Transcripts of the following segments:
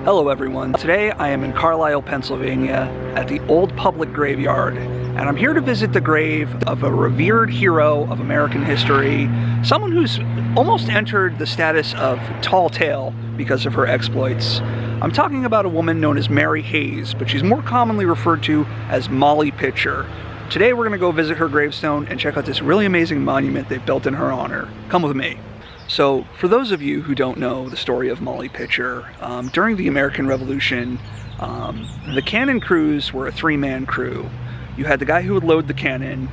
Hello everyone. Today I am in Carlisle, Pennsylvania at the Old Public Graveyard, and I'm here to visit the grave of a revered hero of American history, someone who's almost entered the status of tall tale because of her exploits. I'm talking about a woman known as Mary Hayes, but she's more commonly referred to as Molly Pitcher. Today we're going to go visit her gravestone and check out this really amazing monument they've built in her honor. Come with me. So, for those of you who don't know the story of Molly Pitcher, during the American Revolution, the cannon crews were a three-man crew. You had the guy who would load the cannon,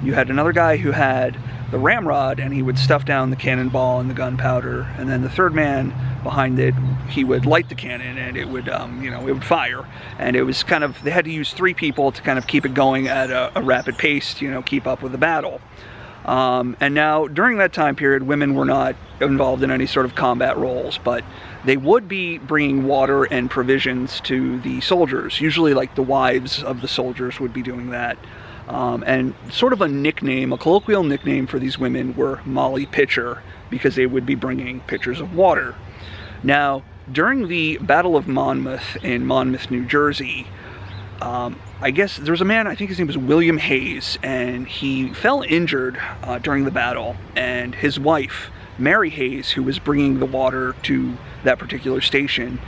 you had another guy who had the ramrod and he would stuff down the cannonball and the gunpowder, and then the third man behind it, he would light the cannon and it would, it would fire. And it was kind of, they had to use three people to kind of keep it going at a rapid pace to, keep up with the battle. And now, during that time period, women were not involved in any sort of combat roles, but they would be bringing water and provisions to the soldiers. Usually, like, the wives of the soldiers would be doing that. And sort of a nickname, a colloquial nickname for these women were Molly Pitcher, because they would be bringing pitchers of water. Now, during the Battle of Monmouth in Monmouth, New Jersey, I guess there was a man, I think his name was William Hayes, and he fell injured during the battle, and his wife, Mary Hayes, who was bringing the water to that particular station,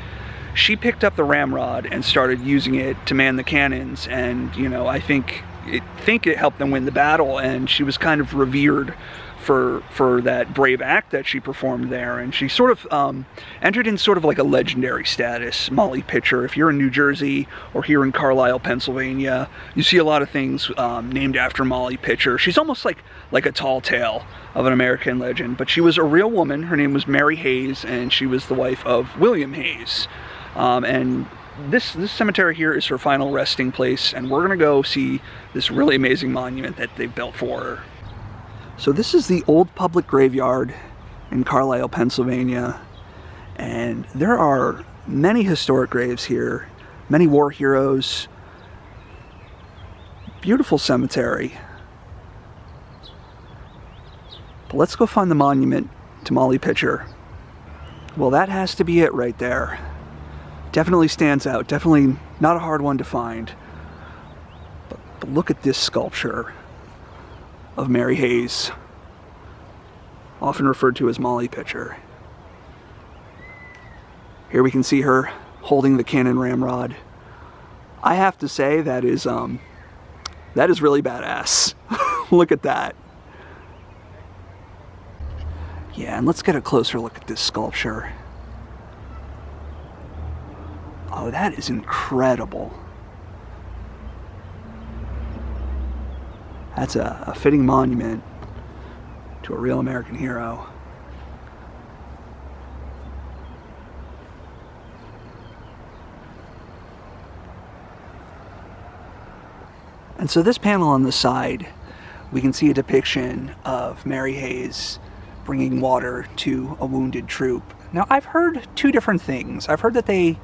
she picked up the ramrod and started using it to man the cannons, and, I think it helped them win the battle, and she was kind of revered for that brave act that she performed there, and she sort of entered in sort of like a legendary status, Molly Pitcher. If you're in New Jersey or here in Carlisle, Pennsylvania, you see a lot of things named after Molly Pitcher. She's almost like a tall tale of an American legend, but she was a real woman. Her name was Mary Hayes, and she was the wife of William Hayes. And this cemetery here is her final resting place, and we're gonna go see this really amazing monument that they've built for her. So this is the Old Public Graveyard in Carlisle, Pennsylvania, and there are many historic graves here, many war heroes, beautiful cemetery. But let's go find the monument to Molly Pitcher. Well, that has to be it right there. Definitely stands out, definitely not a hard one to find. But look at this sculpture of Mary Hayes, often referred to as Molly Pitcher. Here we can see her holding the cannon ramrod. I have to say that is really badass. Look at that. Yeah, and let's get a closer look at this sculpture. Oh, that is incredible. That's a fitting monument to a real American hero. And so this panel on the side, we can see a depiction of Mary Hayes bringing water to a wounded troop. Now, I've heard two different things. I've heard that they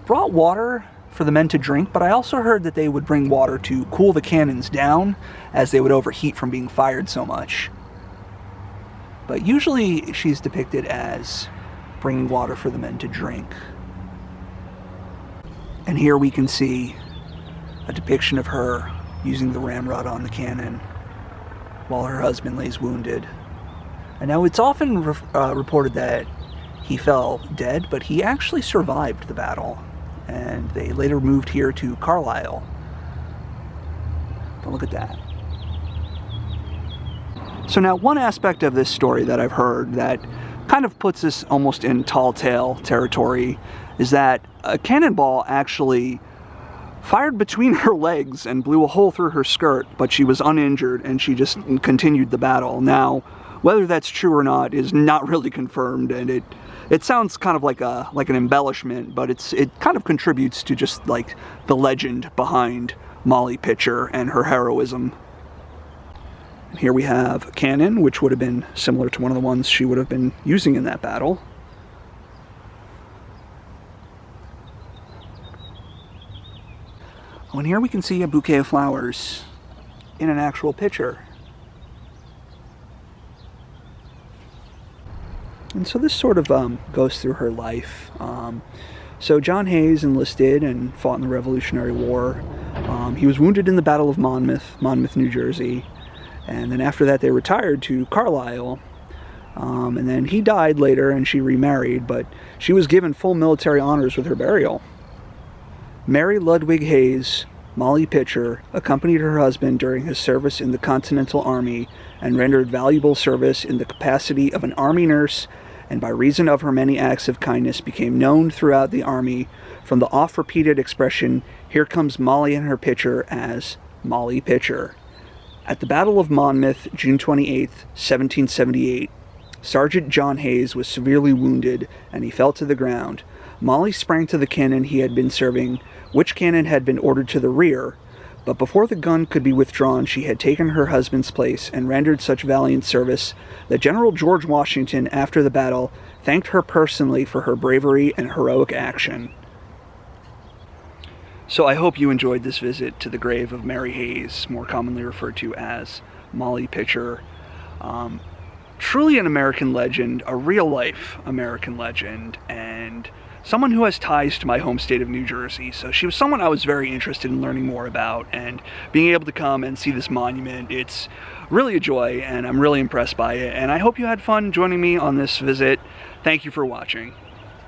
brought water for the men to drink, but I also heard that they would bring water to cool the cannons down as they would overheat from being fired so much. But usually she's depicted as bringing water for the men to drink. And here we can see a depiction of her using the ramrod on the cannon while her husband lays wounded. And now it's often reported that he fell dead, but he actually survived the battle. And they later moved here to Carlisle. But look at that. So now, one aspect of this story that I've heard that kind of puts us almost in tall tale territory is that a cannonball actually fired between her legs and blew a hole through her skirt, but she was uninjured and she just continued the battle. Now, whether that's true or not is not really confirmed, and it sounds kind of like an embellishment, but it kind of contributes to just like the legend behind Molly Pitcher and her heroism. And here we have a cannon, which would have been similar to one of the ones she would have been using in that battle. Oh, and here we can see a bouquet of flowers in an actual pitcher. And so this sort of goes through her life. So John Hayes enlisted and fought in the Revolutionary War. He was wounded in the Battle of Monmouth, New Jersey. And then after that they retired to Carlisle. And then he died later and she remarried, but she was given full military honors with her burial. Mary Ludwig Hayes, Molly Pitcher, accompanied her husband during his service in the Continental Army and rendered valuable service in the capacity of an army nurse, and by reason of her many acts of kindness became known throughout the army from the oft-repeated expression, "Here comes Molly and her pitcher," as Molly Pitcher. At the Battle of Monmouth, June 28, 1778, Sergeant John Hayes was severely wounded and he fell to the ground. Molly sprang to the cannon he had been serving, which cannon had been ordered to the rear, but before the gun could be withdrawn she had taken her husband's place and rendered such valiant service that General George Washington, after the battle, thanked her personally for her bravery and heroic action. So I hope you enjoyed this visit to the grave of Mary Hayes, more commonly referred to as Molly Pitcher. Truly an American legend, a real-life American legend, and someone who has ties to my home state of New Jersey. So she was someone I was very interested in learning more about, and being able to come and see this monument, it's really a joy, and I'm really impressed by it. And I hope you had fun joining me on this visit. Thank you for watching.